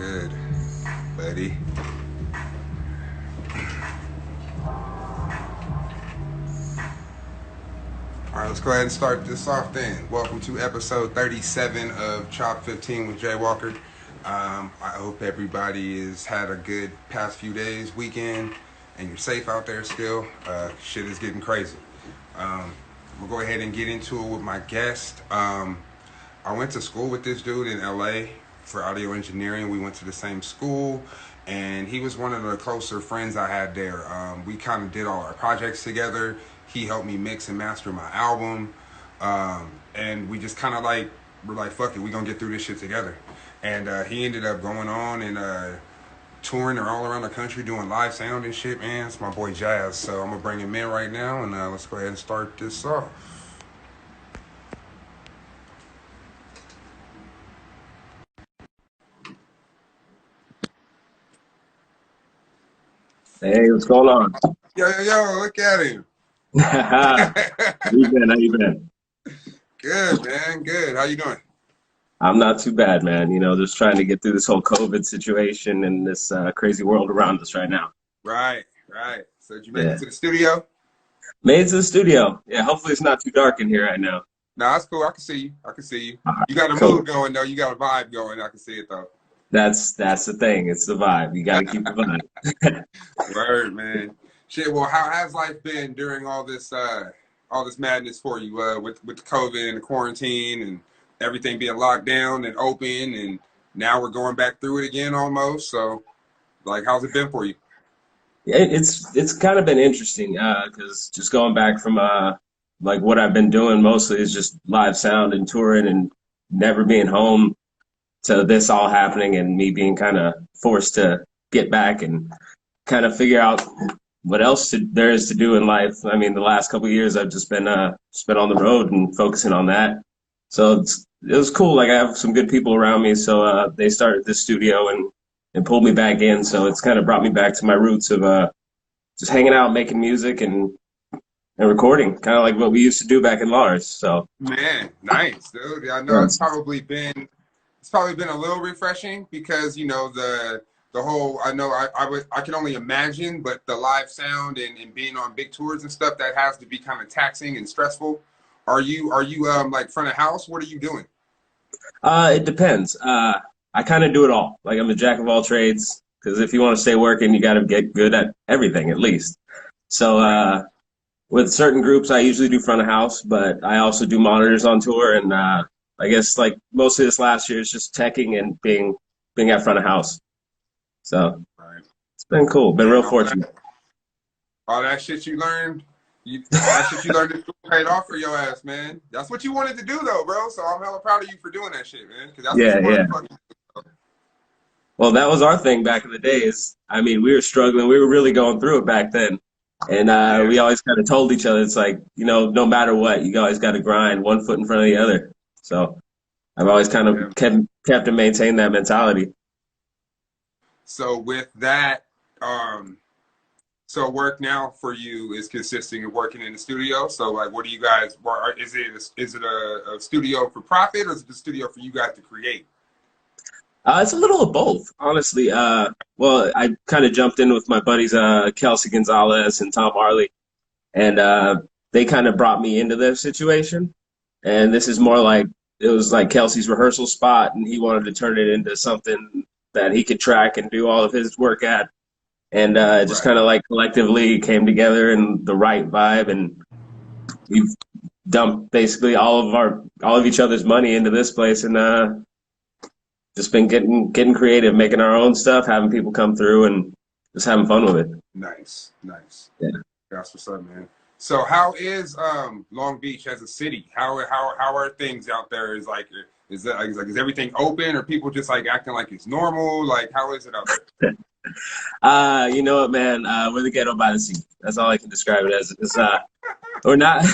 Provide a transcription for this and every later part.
good, buddy? All right, let's go ahead and start this off then. Welcome to episode 37 of Chop 15 with Jay Walker. I hope everybody has had a good past few days, weekend, and you're safe out there still. Shit is getting crazy. We'll go ahead and get into it with my guest. I went to school with this dude in LA for audio engineering. We went to the same school, and he was one of the closer friends I had there. We kind of did all our projects together. He helped me mix and master my album, and we just kind of we're like, fuck it, we gonna get through this shit together. And he ended up going on and touring all around the country doing live sound and shit, man. It's my boy Jazz, so I'm gonna bring him in right now, and let's go ahead and start this off. Hey, what's going on? Yo, look at him. How you been? How you been? Good, man, good. How you doing? I'm not too bad, man. You know, just trying to get through this whole COVID situation and this crazy world around us right now. Right. So did you make Yeah. it to the studio? Made it to the studio. Yeah, hopefully it's not too dark in here right now. Nah, that's cool. I can see you. All right, You got a cool. mood going, though. You got a vibe going. I can see it, though. That's the thing. It's the vibe. You got to keep the vibe. Word, man. Shit. Well, how has life been during all this madness for you? With the COVID and the quarantine and everything being locked down and open, and now we're going back through it again almost. So, like, how's it been for you? It's kind of been interesting because just going back from like what I've been doing mostly is just live sound and touring and never being home to this all happening and me being kind of forced to get back and kind of figure out what else there is to do in life. I mean, the last couple of years I've just been on the road and focusing on that. So it was cool. Like I have some good people around me, so they started this studio and pulled me back in. So it's kind of brought me back to my roots of just hanging out, making music and recording, kind of like what we used to do back in Lars. So Man, nice, dude. I know yeah, it's probably been a little refreshing because the whole I can only imagine, but the live sound and being on big tours and stuff, that has to be kind of taxing and stressful. Are you like front of house? What are you doing? it depends. I kind of do it all. Like I'm a jack of all trades because if you want to stay working, you got to get good at everything at least. So with certain groups, I usually do front of house, but I also do monitors on tour. And I guess like mostly this last year is just teching and being at front of house. So Right. it's been cool. Been Man, real fortunate. all that shit you learned, all that shit you learned in school paid off for your ass, man. That's what you wanted to do, though, bro. So I'm hella proud of you for doing that shit, man. Because that's what Yeah, you wanted yeah. to fucking do. Well, that was our thing back in the days. I mean, we were struggling. We were really going through it back then. And Yeah, we always kind of told each other, it's like, you know, no matter what, you always got to grind one foot in front of the other. So I've always kind yeah. of kept and maintained that mentality. So with that, so work now for you is consisting of working in the studio. So like, what do you guys? Is it a studio for profit, or is it a studio for you guys to create? It's a little of both, honestly. Well, I kind of jumped in with my buddies, Kelsey Gonzalez and Tom Harley, and they kind of brought me into their situation. And this is more like it was like Kelsey's rehearsal spot, and he wanted to turn it into something that he could track and do all of his work at. And it just Right. kind of like collectively came together in the right vibe, and we've dumped basically all of each other's money into this place, and just been getting creative, making our own stuff, having people come through, and just having fun with it. Nice. Yeah. That's what's up, man. So how is Long Beach as a city? How are things out there? Is everything open, or people just like acting like it's normal? Like, how is it out there? You know what, man? We're the ghetto by the sea. That's all I can describe it as. We're not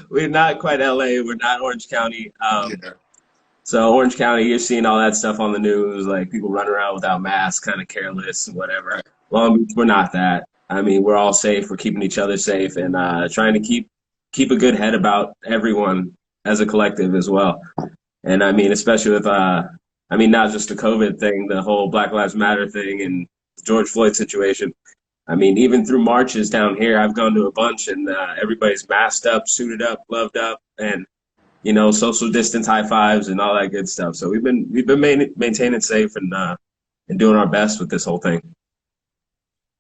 we're not quite LA. We're not Orange County. Yeah. So Orange County, you're seeing all that stuff on the news, like people running around without masks, kind of careless and whatever. Right. Long Beach, we're not that. I mean, we're all safe. We're keeping each other safe and trying to keep a good head about everyone as a collective as well. And I mean, especially with I mean, not just the COVID thing, the whole Black Lives Matter thing and the George Floyd situation. I mean, even through marches down here, I've gone to a bunch, and everybody's masked up, suited up, gloved up, and social distance high fives and all that good stuff. So we've been maintaining safe and doing our best with this whole thing.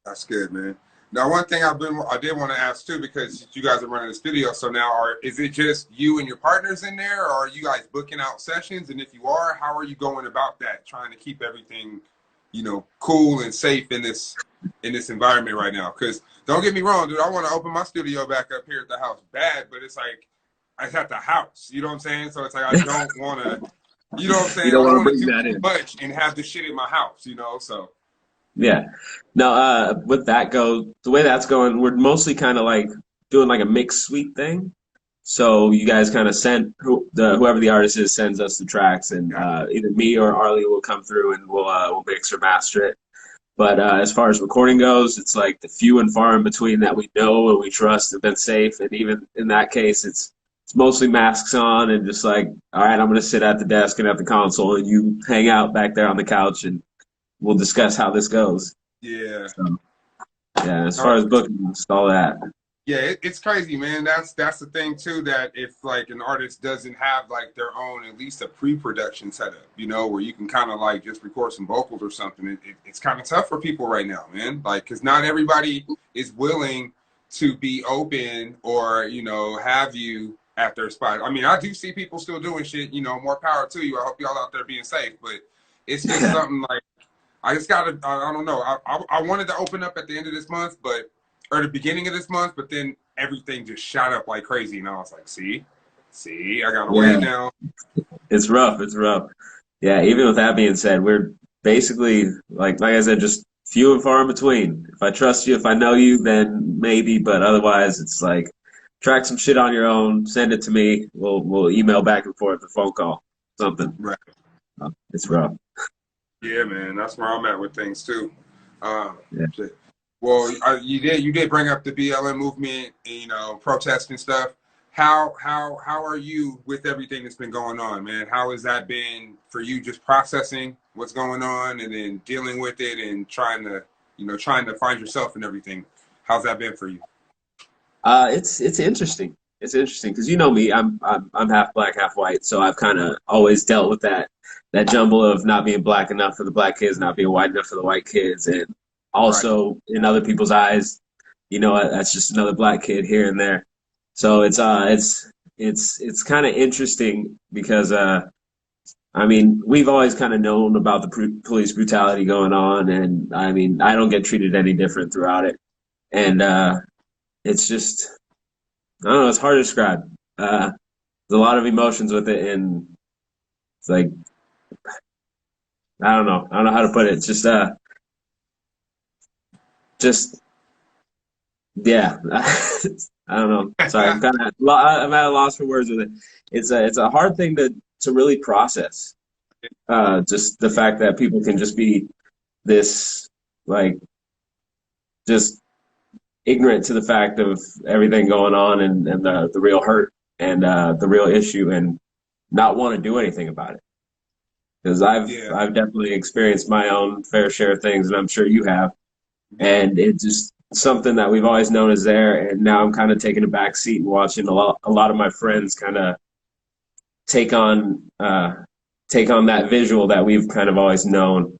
That's good, man. Now, one thing I did want to ask too, because you guys are running this video, so now is it just you and your partners in there, or are you guys booking out sessions? And if you are, how are you going about that, trying to keep everything, cool and safe in this environment right now? Because don't get me wrong, dude, I want to open my studio back up here at the house bad, but it's like it's at the house. You know what I'm saying? So it's like I don't want to, you know what I'm saying? You don't I don't want to want to bring do that too in. much and have the shit in my house, so. Yeah. Now, with that go, the way that's going, we're mostly kind of like doing like a mixed suite thing. So you guys kind of send whoever the artist is sends us the tracks, and either me or Arlie will come through and we'll mix or master it. But as far as recording goes, it's like the few and far in between that we know and we trust have been safe. And even in that case, it's mostly masks on and just like, all right, I'm gonna sit at the desk and at the console, and you hang out back there on the couch, and we'll discuss how this goes. Yeah. So, yeah, as far as booking, it's all that. Yeah, it's crazy, man. That's the thing too, that if like an artist doesn't have like their own, at least a pre-production setup, where you can kind of like just record some vocals or something, it's kind of tough for people right now, man. Like, because not everybody is willing to be open or have you at their spot. I mean, I do see people still doing shit. More power to you. I hope y'all out there being safe, but it's just something like I just gotta. I don't know. I wanted to open up at the end of this month, or the beginning of this month, but then everything just shot up like crazy, and I was like, see, I gotta wait now. It's rough. It's rough. Yeah. Even with that being said, we're basically like I said, just few and far in between. If I trust you, if I know you, then maybe, but otherwise, it's like track some shit on your own, send it to me. We'll email back and forth, a phone call, something. Right. It's rough. Yeah, man, that's where I'm at with things too. Yeah. Well, you did bring up the BLM movement, protest and stuff. How are you with everything that's been going on, man? How has that been for you, just processing what's going on and then dealing with it and trying to find yourself and everything? How's that been for you? It's interesting. It's interesting because me, I'm half black, half white, so I've kind of always dealt with that jumble of not being black enough for the black kids, not being white enough for the white kids, and also right. in other people's eyes, that's just another black kid here and there. So it's kind of interesting because I mean, we've always kind of known about the police brutality going on, and I mean, I don't get treated any different throughout it, and it's just I don't know, it's hard to describe. There's a lot of emotions with it, and it's like I don't know how to put it. It's just yeah. I don't know. Sorry, I'm at a loss for words with it. It's a hard thing to really process. Just the fact that people can just be this like just ignorant to the fact of everything going on and the real hurt and the real issue and not want to do anything about it. Because I've definitely experienced my own fair share of things, and I'm sure you have. And it's just something that we've always known is there, and now I'm kind of taking a back seat and watching a lot of my friends kind of take on that visual that we've kind of always known,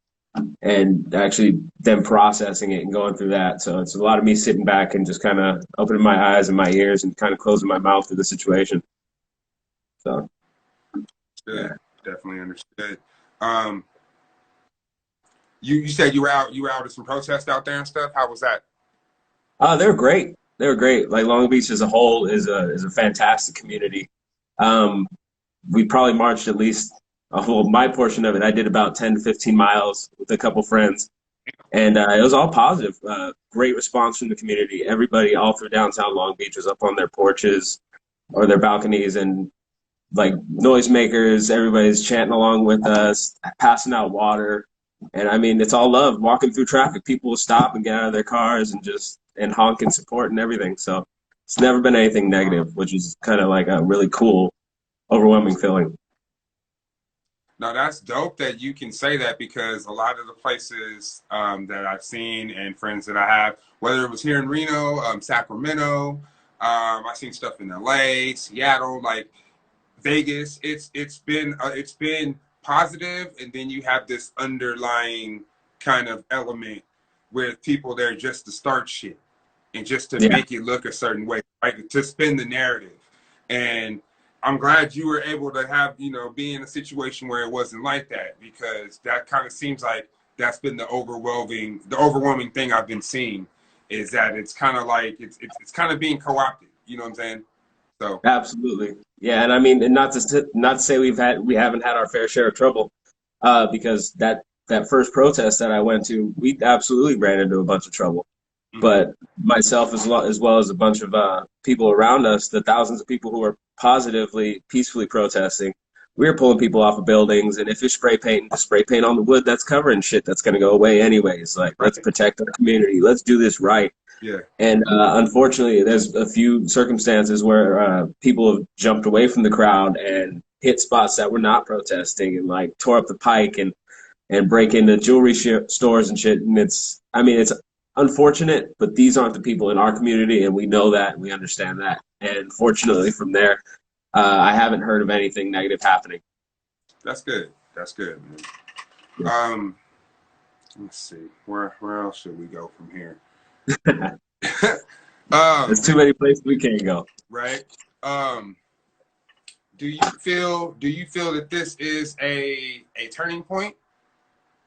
and actually them processing it and going through that. So it's a lot of me sitting back and just kind of opening my eyes and my ears and kind of closing my mouth to the situation. So, yeah, definitely understood. You said you were out at some protests out there and stuff. How was that? They're great. They were great. Like Long Beach as a whole is a fantastic community. We probably marched at least, well, my portion of it, I did about 10 to 15 miles with a couple friends, and it was all positive. Great response from the community. Everybody all through downtown Long Beach was up on their porches or their balconies and like noisemakers. Everybody's chanting along with us, passing out water. And I mean, it's all love. Walking through traffic, people will stop and get out of their cars and honk and support and everything. So it's never been anything negative, which is kind of like a really cool, overwhelming feeling. Now that's dope that you can say that, because a lot of the places that I've seen and friends that I have, whether it was here in Reno, Sacramento, I've seen stuff in LA, Seattle, like Vegas. It's been positive, and then you have this underlying kind of element with people there just to start shit and just to Yeah, make it look a certain way, right? To spin the narrative. And I'm glad you were able to have, be in a situation where it wasn't like that, because that kind of seems like that's been the overwhelming thing I've been seeing, is that it's kind of like it's kind of being co-opted. You know what I'm saying? So absolutely. Yeah, and I mean, and not to say we haven't had our fair share of trouble, because that first protest that I went to, we absolutely ran into a bunch of trouble. mhm. But myself, as well as a bunch of people around us, the thousands of people who are positively, peacefully protesting, we were pulling people off of buildings. And if you're spray painting, just spray paint on the wood that's covering shit that's going to go away anyways. Like, let's Right? protect our community. Let's do this right. Yeah. And unfortunately, there's a few circumstances where people have jumped away from the crowd and hit spots that were not protesting, and like tore up the pike and break into jewelry stores and shit. And I mean, it's unfortunate, but these aren't the people in our community, and we know that, and we understand that. And fortunately, from there, I haven't heard of anything negative happening. That's good. That's good, Yeah. man. Let's see. Where else should we go from here? There's um, too many places we can't go. right. Um, do you feel that this is a turning point?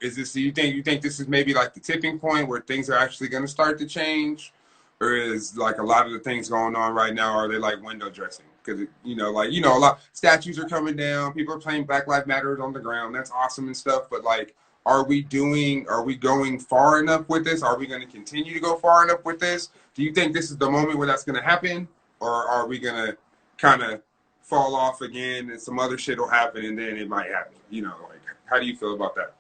Do you think this is maybe like the tipping point where things are actually going to start to change, or is like a lot of the things going on right now, are they like window dressing? Because a lot statues are coming down, people are playing Black Lives Matter on the ground. That's awesome and stuff, but like, are we going far enough with this? Are we going to continue to go far enough with this? Do you think this is the moment where that's going to happen, or are we going to kind of fall off again and some other shit will happen and then it might happen? Like, how do you feel about that?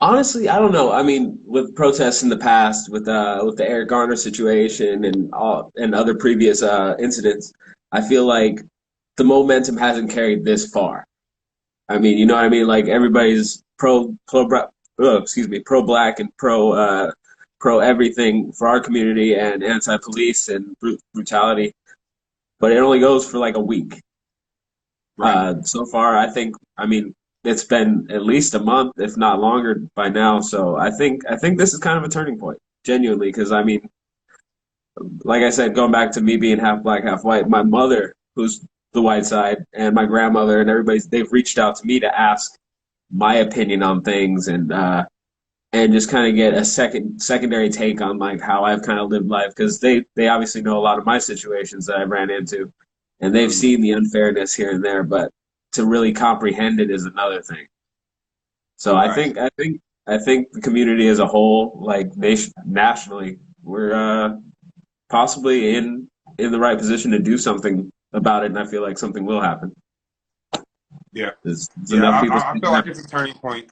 Honestly, I don't know. I mean, with protests in the past, with the Eric Garner situation and other previous incidents, I feel like the momentum hasn't carried this far. I mean, you know what I mean? Like everybody's pro black and pro everything for our community and anti police and brutality, but it only goes for like a week. Right. So far, I mean, it's been at least a month, if not longer by now. So I think this is kind of a turning point, genuinely, because I mean, like I said, going back to me being half black, half white, my mother, who's the white side, and my grandmother and they've reached out to me to ask my opinion on things and just kind of get a secondary take on like how I've kind of lived life, because they obviously know a lot of my situations that I ran into, and they've Mhm. seen the unfairness here and there, but to really comprehend it is another thing. So Right. I think the community as a whole, like nationally, we're possibly in the right position to do something about it, and I feel like something will happen. Yeah. There's Yeah. enough people I feel speaking like up. it's a turning point.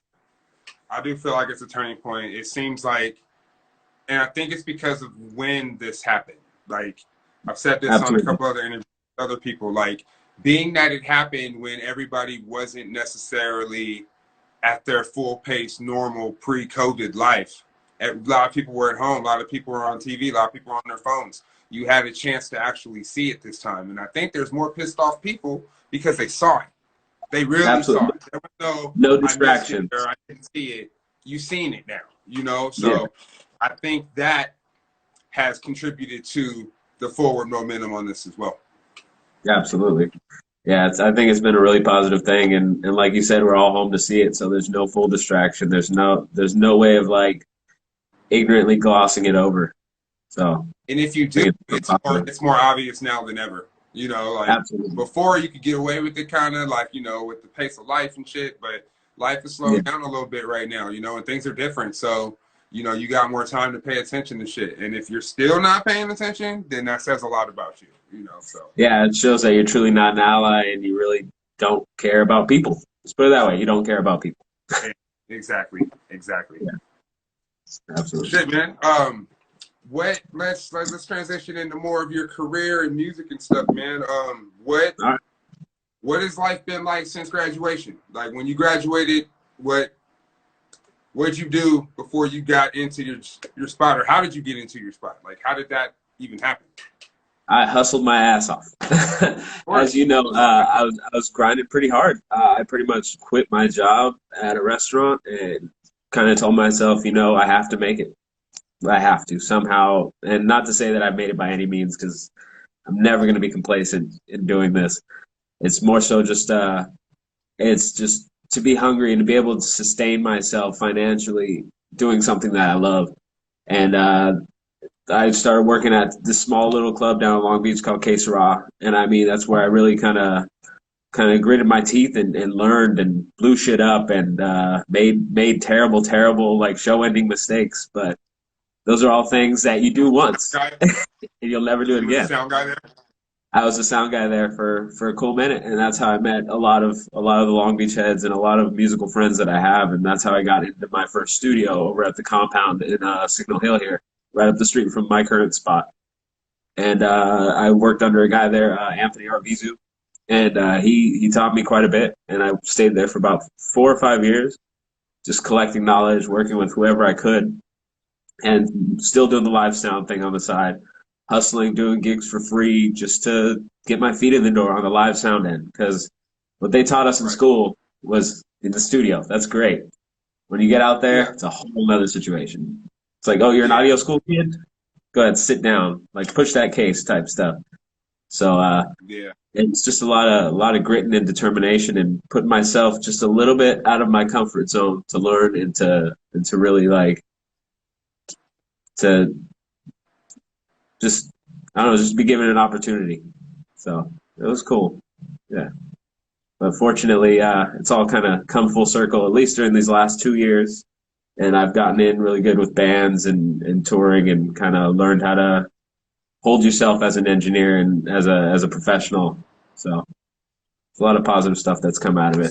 I do feel like it's a turning point. It seems like, and I think it's because of when this happened. Like, I've said this on a Absolutely. couple other interviews with other people. Like, being that it happened when everybody wasn't necessarily at their full pace, normal pre-COVID life. A lot of people were at home. A lot of people were on TV. A lot of people were on their phones. You had a chance to actually see it this time, and I think there's more pissed off people because they saw it. They really saw Absolutely. it. There was no, No I missed it or distractions. I didn't see it. You seen it now. Yeah, So I think that has contributed to the forward momentum on this as well. absolutely. Yeah, I think it's been a really positive thing, and like you said, we're all home to see it, so there's no full distraction. There's no way of like ignorantly glossing it over. So And if you I do, think it's so it's more positive. it's more obvious now than ever. Like Absolutely. before you could get away with it kind of like, with the pace of life and shit, but life is Yeah, slowed down a little bit right now, and things are different. So, you got more time to pay attention to shit. And if you're still not paying attention, then that says a lot about you. yeah. It shows that you're truly not an ally, and you really don't care about people. Let's put it that way. You don't care about people. Exactly. Exactly. Yeah, Well, absolutely. shit, man. Let's transition into more of your career and music and stuff, man. What All right. what has life been like since graduation? Like when you graduated, what did you do before you got into your spot, or how did you get into your spot? Like how did that even happen? I hustled my ass off. Of As you course. know, I was grinding pretty hard. I pretty much quit my job at a restaurant and kind of told myself, I have to make it. I have to somehow, and not to say that I've made it by any means, because I'm never going to be complacent in doing this. It's more so just, it's just to be hungry and to be able to sustain myself financially doing something that I love. And I started working at this small little club down in Long Beach called Que Sera. And I mean, that's where I really kind of gritted my teeth and learned and blew shit up and made terrible like show ending mistakes. But those are all things that you do once Guy, and you'll never do it you was the again. sound guy there. I was the sound guy there for a cool minute, and that's how I met a lot of the Long Beach heads and a lot of musical friends that I have, and that's how I got into my first studio over at the compound in Signal Hill here, right up the street from my current spot. And I worked under a guy there, Anthony Arvizu, and he taught me quite a bit, and I stayed there for about 4 or 5 years, just collecting knowledge, working with whoever I could, and still doing the live sound thing on the side, hustling, doing gigs for free just to get my feet in the door on the live sound end. Because what they taught us in Right. school was in the studio. That's great. When you get out there, Yeah. it's a whole other situation. It's like, oh, you're an Yeah. audio school kid? Go ahead, sit down, like push that case type stuff. So Yeah. it's just a lot of grit and determination and putting myself just a little bit out of my comfort zone to learn and to really like to just I don't know, just be given an opportunity. So it was cool. Yeah. But fortunately, it's all kind of come full circle, at least during these last 2 years. And I've gotten in really good with bands and touring and kind of learned how to hold yourself as an engineer and as a professional. So it's a lot of positive stuff that's come out of it.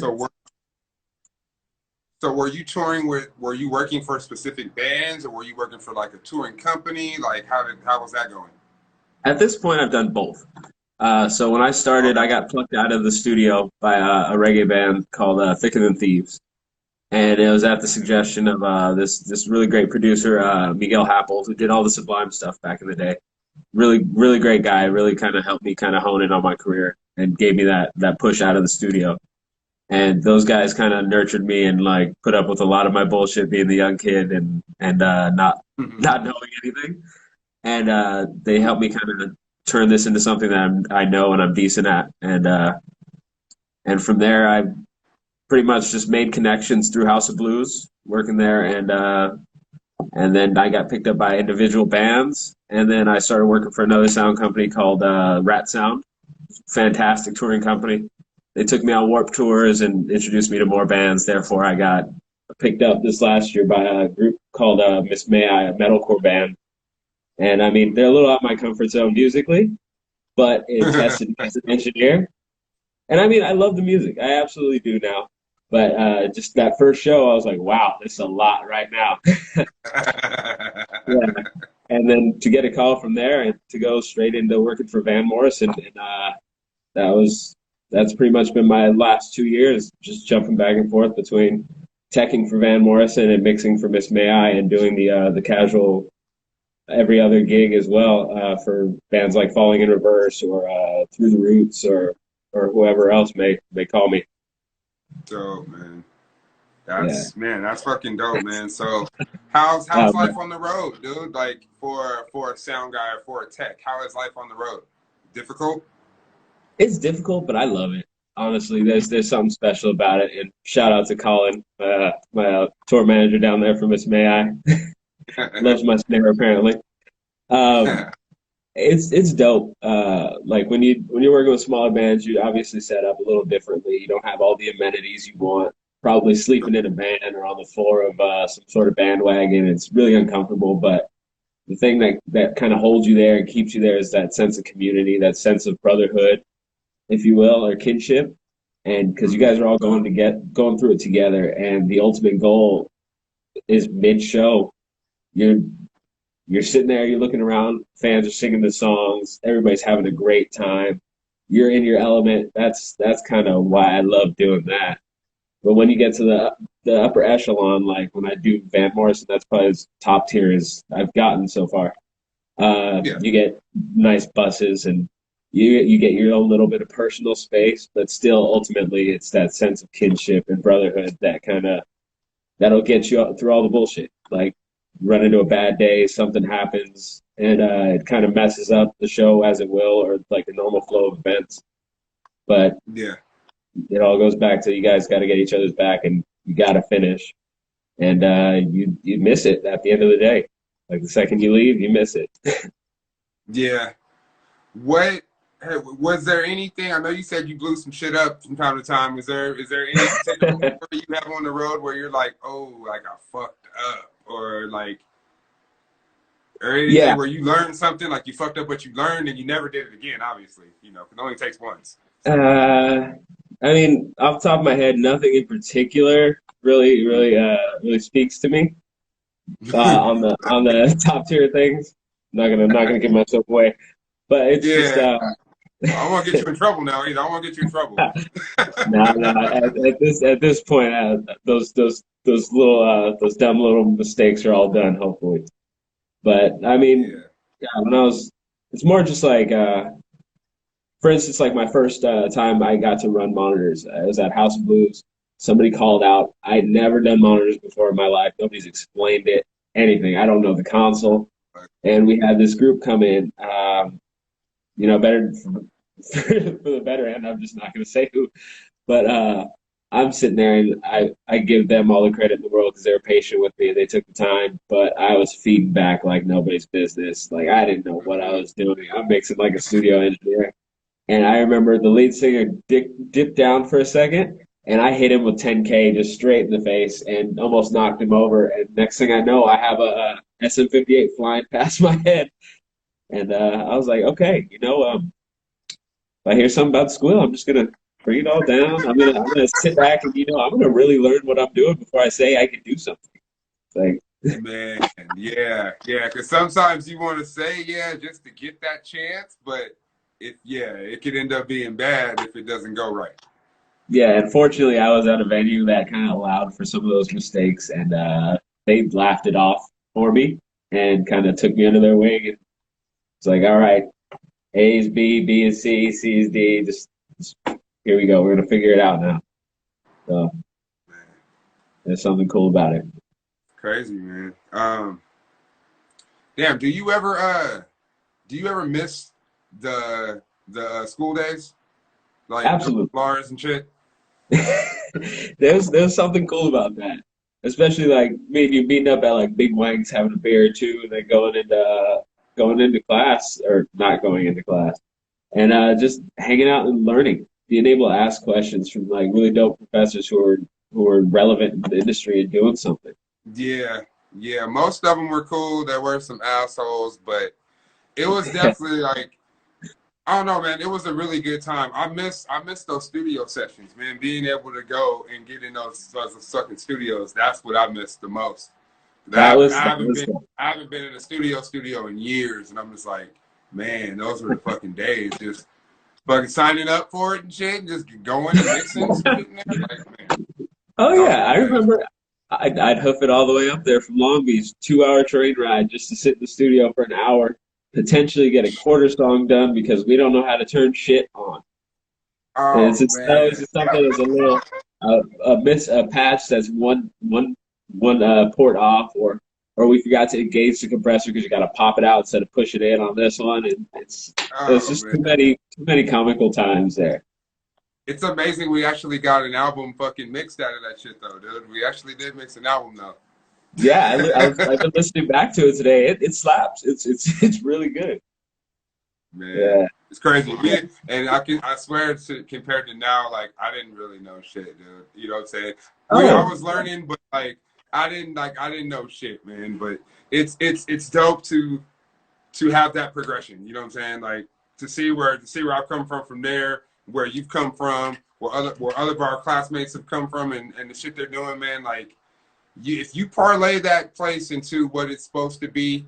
So were you touring with? Were you working for specific bands, or were you working for like a touring company? Like how was that going? At this point, I've done both. So when I started, I Okay. got plucked out of the studio by a reggae band called Thicker Than Thieves. And it was at the suggestion of this really great producer, Miguel Happel, who did all the Sublime stuff back in the day. Really, really great guy. Really kind of helped me kind of hone in on my career and gave me that push out of the studio. And those guys kind of nurtured me and like put up with a lot of my bullshit being the young kid and not Mhm. not knowing anything. And they helped me kind of turn this into something that I know and I'm decent at. And from there, I pretty much just made connections through House of Blues, working there, and then I got picked up by individual bands, and then I started working for another sound company called Rat Sound, fantastic touring company. They took me on Warp tours and introduced me to more bands. Therefore, I got picked up this last year by a group called Miss May I, a metalcore band. And I mean, they're a little out of my comfort zone musically, but it tested me as an engineer. And I mean, I love the music. I absolutely do now. But just that first show, I was like, wow, this is a lot right now. Yeah. And then to get a call from there and to go straight into working for Van Morrison, and that was that's pretty much been my last 2 years, just jumping back and forth between teching for Van Morrison and mixing for Miss May I and doing the casual every other gig as well for bands like Falling in Reverse or Through the Roots or whoever else may call me. Dope, man. Yeah. That's fucking dope, man. So how's Um, life on the road, dude? Like for a sound guy or for a tech, how is life on the road? Difficult? it's difficult, but I love it. Honestly, there's something special about it. And shout out to Colin, my tour manager down there for Miss May I. Loves my snare apparently. Um, it's dope. Like when you're working with smaller bands, you obviously set up a little differently. You don't have all the amenities you want. Probably sleeping in a van or on the floor of some sort of bandwagon. It's really uncomfortable, but the thing that kind of holds you there and keeps you there is that sense of community, that sense of brotherhood, if you will, or kinship. And because you guys are all going through it together, and the ultimate goal is mid show. You're you're sitting there, you're looking around, fans are singing the songs, everybody's having a great time, you're in your element. That's kind of why I love doing that. But when you get to the upper echelon, like when I do Van Morrison, that's probably as top tier as I've gotten so far. Yeah, You get nice buses and you get your own little bit of personal space, but still ultimately it's that sense of kinship and brotherhood that kind of that'll get you through all the bullshit. Like run into a bad day, something happens, and it kind of messes up the show as it will, or like the normal flow of events. But yeah, it all goes back to you guys got to get each other's back, and you got to finish, and you miss it at the end of the day. Like the second you leave, you miss it. yeah. What hey, was there anything? I know you said you blew some shit up from time to time. Is there any particular moment you have on the road where you're like, oh, like I fucked up, or like, or Yeah. anything where you learned something, like you fucked up what you learned and you never did it again? Obviously, it only takes once. So, I mean, off the top of my head, nothing in particular really speaks to me on the top tier things. Not gonna give myself away, but it's just yeah, I don't want to get you in trouble now either. I don't want to get you in trouble. no. At this point, those little those dumb little mistakes are all done, hopefully. But I mean, Yeah. yeah, it's more just like for instance, like my first time I got to run monitors, I was at House of Blues. Somebody called out. I'd never done monitors before in my life. Nobody's explained it, anything. I don't know the console. And we had this group come in, better for the better end. I'm just not going to say who, but I'm sitting there and I give them all the credit in the world because they were patient with me and they took the time. But I was feeding back like nobody's business. Like I didn't know what I was doing. I'm mixing like a studio engineer. And I remember the lead singer dipped down for a second, and I hit him with 10K just straight in the face and almost knocked him over. And next thing I know, I have a SM58 flying past my head. And I was like, okay, if I hear something about the squeal, I'm just gonna bring it all down. I'm gonna sit back and I'm gonna really learn what I'm doing before I say I can do something. Like Man, yeah, yeah. Because sometimes you want to say yeah just to get that chance, but it could end up being bad if it doesn't go right. yeah, unfortunately, I was at a venue that kind of allowed for some of those mistakes, and they laughed it off for me and kind of took me under their wing. And it's like, all right, A is B, B is C, C is D. Just here we go. We're gonna figure it out now. So Man, there's something cool about it. crazy, man. Damn. Do you ever miss the school days, like going to Absolutely. bars and shit? There's something cool about that, especially like me and you meeting up at like Big Wanks, having a beer or two, and then going into class or not going into class, and just hanging out and learning, being able to ask questions from like really dope professors who are relevant in the industry and doing something. Yeah, yeah. Most of them were cool. There were some assholes, but it was definitely like I don't know, man. It was a really good time. I miss those studio sessions, man. Being able to go and get in those fucking studios. That's what I miss the most. That I was that haven't was been I haven't been in a studio in years, and I'm just like, man, those were the fucking days. Just fucking signing up for it and shit, and just going and mixing some shit in there. Like, man, Oh those yeah, were I the days. remember. I'd hoof it all the way up there from Long Beach, 2 hour train ride just to sit in the studio for an hour, potentially get a quarter song done because we don't know how to turn shit on. And it's Oh just always man, just something that's a little a patch that's one port off, or we forgot to engage the compressor because you got to pop it out instead of push it in on this one, and it's oh just man. too many comical times there. It's amazing we actually got an album fucking mixed out of that shit though, dude. We actually did mix an album though. Yeah, I've been listening back to it today. It slaps. It's really good. Man, Yeah. it's crazy. And I swear compared to now, like I didn't really know shit, dude. You know what I'm saying? I Oh, was learning, but like I didn't know shit, man. But it's dope to have that progression. You know what I'm saying? Like to see where I've come from there, where you've come from, where other of our classmates have come from, and the shit they're doing, man. Like if you parlay that place into what it's supposed to be,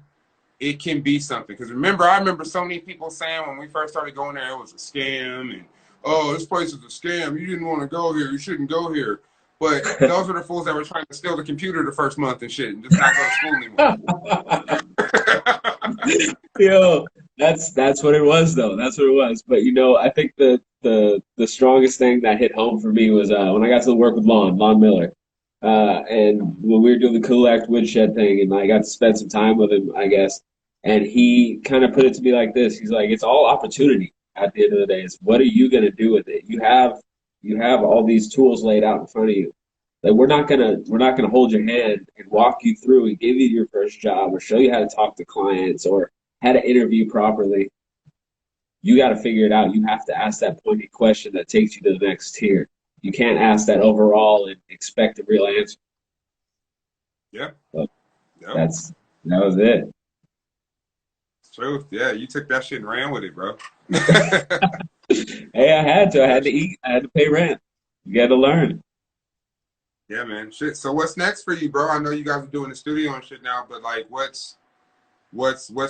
it can be something. Because I remember so many people saying when we first started going there, it was a scam, and oh, this place is a scam. You didn't want to go here. You shouldn't go here. But those were the fools that were trying to steal the computer the first month and shit, and just not go to school anymore. Yo, that's what it was though. That's what it was. But I think the strongest thing that hit home for me was when I got to work with Lon Miller. And when we were doing the Cool Act Woodshed thing, and I got to spend some time with him, I guess, and he kind of put it to me like this. He's like, it's all opportunity at the end of the day. It's what are you gonna do with it? You have all these tools laid out in front of you. Like we're not gonna hold your hand and walk you through and give you your first job or show you how to talk to clients or how to interview properly. You got to figure it out. You have to ask that pointed question that takes you to the next tier. You can't ask that overall and expect a real answer. Yeah. So Yep. that was it. Truth. Yeah, you took that shit and ran with it, bro. Hey, I had to. I had to eat. I had to pay rent. You got to learn. Yeah, man. Shit. So what's next for you, bro? I know you guys are doing the studio and shit now, but like, what's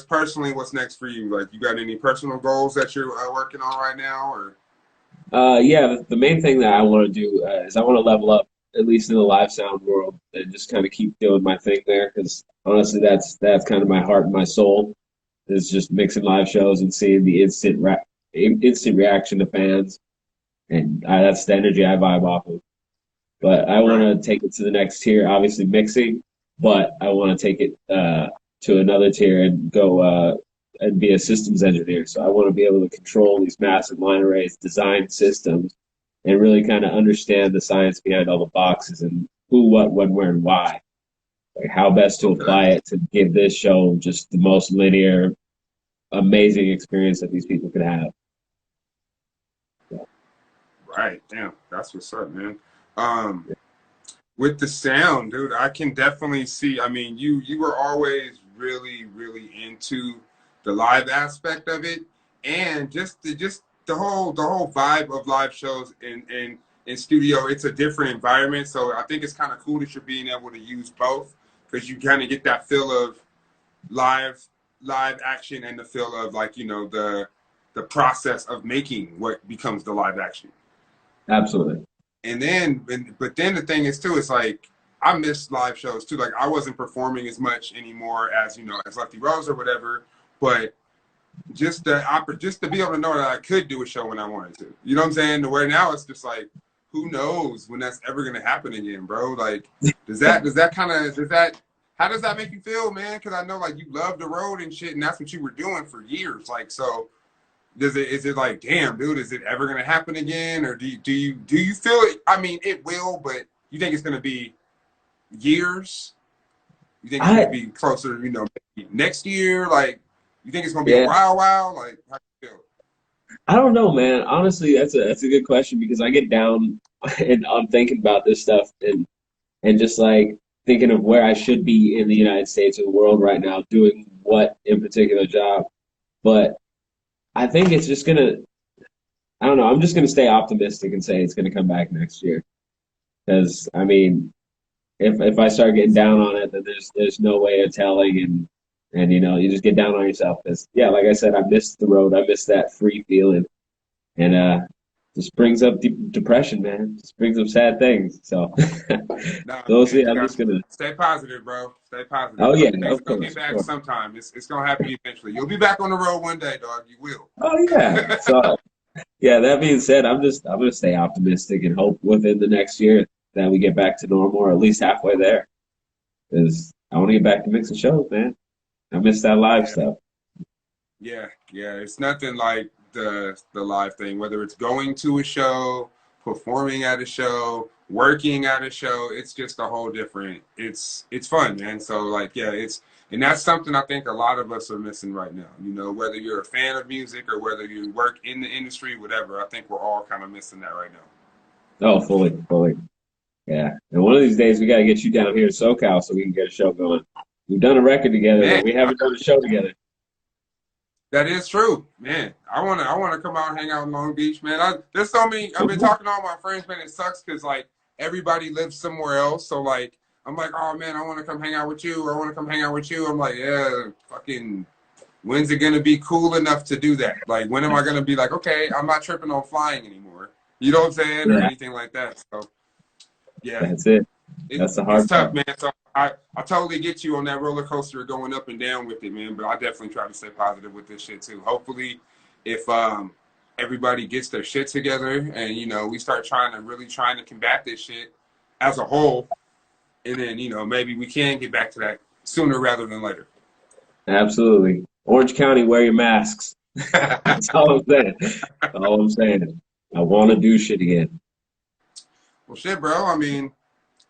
personally what's next for you? Like, you got any personal goals that you're working on right now, or? Yeah, the main thing that I want to do is I want to level up, at least in the live sound world, and just kind of keep doing my thing there. Because honestly, that's kind of my heart and my soul is just mixing live shows and seeing the instant reaction to fans, and that's the energy I vibe off of. But I want Right. to take it to the next tier, obviously mixing, but I want to take it to another tier and go and be a systems engineer. So I want to be able to control these massive line arrays, design systems, and really kind of understand the science behind all the boxes and who, what, when, where, and why. Like how best to Okay. apply it to give this show just the most linear, amazing experience that these people could have. Right. Damn. That's what's up, man. Um, with the sound, dude, I can definitely see. I mean, you were always really into the live aspect of it, and just the whole vibe of live shows in studio. It's a different environment, so I think it's kind of cool that you're being able to use both because you kind of get that feel of live live action and the feel of like the process of making what becomes the live action. Absolutely. And then, but then the thing is too, it's like I miss live shows too. Like I wasn't performing as much anymore as as Lefty Rose or whatever. But just to be able to know that I could do a show when I wanted to. You know what I'm saying? The way now it's just like, who knows when that's ever gonna happen again, bro? Like, does that kind of does that how does that make you feel, man? Because I know like you love the road and shit, and that's what you were doing for years. Like so. Is it like, damn, dude, is it ever gonna happen again, or do you feel it? I mean, it will, but you think it's gonna be years? You think it's gonna I be closer, maybe next year? Like, you think it's gonna be a Yeah, while? Like, how do you feel? I don't know, man. Honestly, that's a good question because I get down and I'm thinking about this stuff and just like thinking of where I should be in the United States or the world right now, doing what in particular job. But I think it's just gonna, I don't know, I'm just gonna stay optimistic and say it's gonna come back next year. Because I mean, if I start getting down on it, then there's no way of telling, and you just get down on yourself. Because yeah, like I said, I missed the road, I missed that free feeling, and just brings up depression, man. Just brings up sad things. So Nah, so we'll man, see. you I'm got just gonna. stay positive, bro. Stay positive. Oh yeah, Everything's of gonna get course, of back course. sometime. It's gonna happen eventually. You'll be back on the road one day, dog. You will. Oh yeah. So yeah, that being said, I'm gonna stay optimistic and hope within the next year that we get back to normal or at least halfway there. Because I want to get back to mixing shows, man. I miss that live Yeah. stuff. Yeah. It's nothing like the live thing. Whether it's going to a show, performing at a show, working at a show, it's just a whole different. It's fun, man. So like, yeah, and that's something I think a lot of us are missing right now. Whether you're a fan of music or whether you work in the industry, whatever. I think we're all kind of missing that right now. Oh, fully, fully. Yeah. And one of these days we gotta get you down here to SoCal so we can get a show going. We've done a record together, Man, but we haven't done a show together. that is true, man. I wanna come out and hang out in Long Beach, man. There's so many. I've been Mhm. talking to all my friends, man. It sucks because like everybody lives somewhere else, so like I'm like, oh man, I want to come hang out with you, or I want to come hang out with you. I'm like, yeah, fucking. When's it gonna be cool enough to do that? Like, when am I gonna be like, okay, I'm not tripping on flying anymore? You know what I'm saying, or Yeah, anything like that. So yeah, that's it. it, That's the it's hard tough, part. man. So I totally get you on that roller coaster going up and down with it, man. But I definitely try to stay positive with this shit too. Hopefully, if everybody gets their shit together and we start trying to combat this shit as a whole, and then maybe we can get back to that sooner rather than later. Absolutely. Orange County, wear your masks. That's all I'm saying. That's all I'm saying. I want to do shit again. Well, shit, bro. I mean,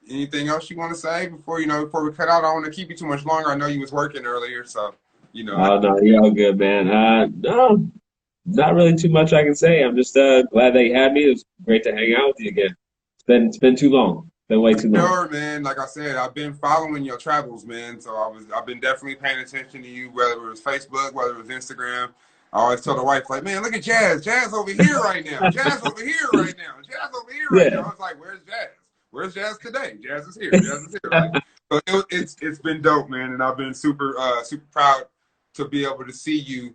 anything else you want to say before we cut out? I don't want to keep you too much longer. I know you was working earlier, so you know. Oh no, you're all good, man. No, not really too much I can say. I'm just glad that you had me. It was great to hang out with you again. It's been too long. It's been way too long. Sure, man. Like I said, I've been following your travels, man. So I've been definitely paying attention to you, whether it was Facebook, whether it was Instagram. I always tell the wife, like, man, look at Jazz. Jazz over here right now. Jazz over here right now. Jazz over here right now. Yeah, I was like, where's Jazz? Where's Jazz today? Jazz is here. Jazz is here. Like, so it's been dope, man, and I've been super proud to be able to see you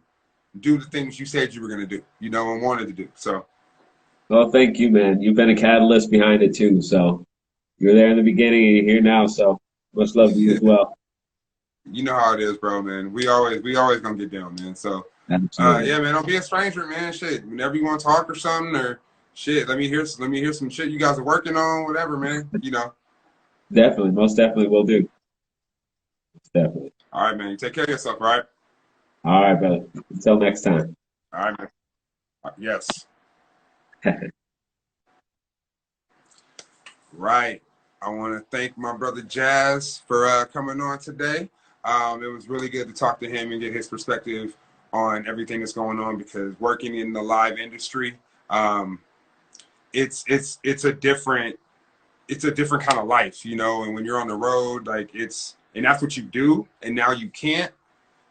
do the things you said you were gonna do, and wanted to do. So well, thank you, man. You've been a catalyst behind it too. So you're there in the beginning and you're here now. So much love to you as well. you know how it is, bro, man. We always gonna get down, man. So Absolutely. yeah, man, don't be a stranger, man. Shit. Whenever you want to talk or something or shit, let me hear some shit you guys are working on, whatever, man. Definitely. Most definitely will do. Definitely. All right, man. You take care of yourself, all right? All right, brother. Until next time. All right, man. Yes. Right. I want to thank my brother Jazz for coming on today. It was really good to talk to him and get his perspective on everything that's going on because working in the live industry, um, it's a different kind of life, and when you're on the road, like and that's what you do, and now you can't.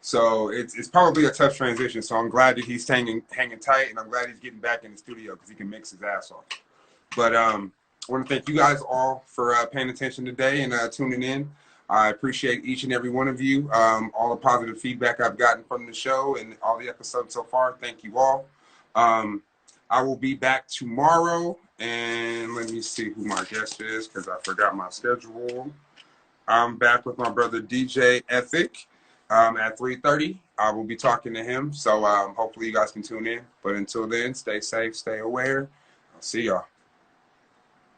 So it's probably a tough transition. So I'm glad that he's hanging tight, and I'm glad he's getting back in the studio because he can mix his ass off. But I want to thank you guys all for paying attention today and tuning in. I appreciate each and every one of you. All the positive feedback I've gotten from the show and all the episodes so far. Thank you all. Um, I will be back tomorrow, and let me see who my guest is because I forgot my schedule. I'm back with my brother DJ Ethic at 3:30. I will be talking to him, so hopefully you guys can tune in. But until then, stay safe, stay aware. I'll see y'all.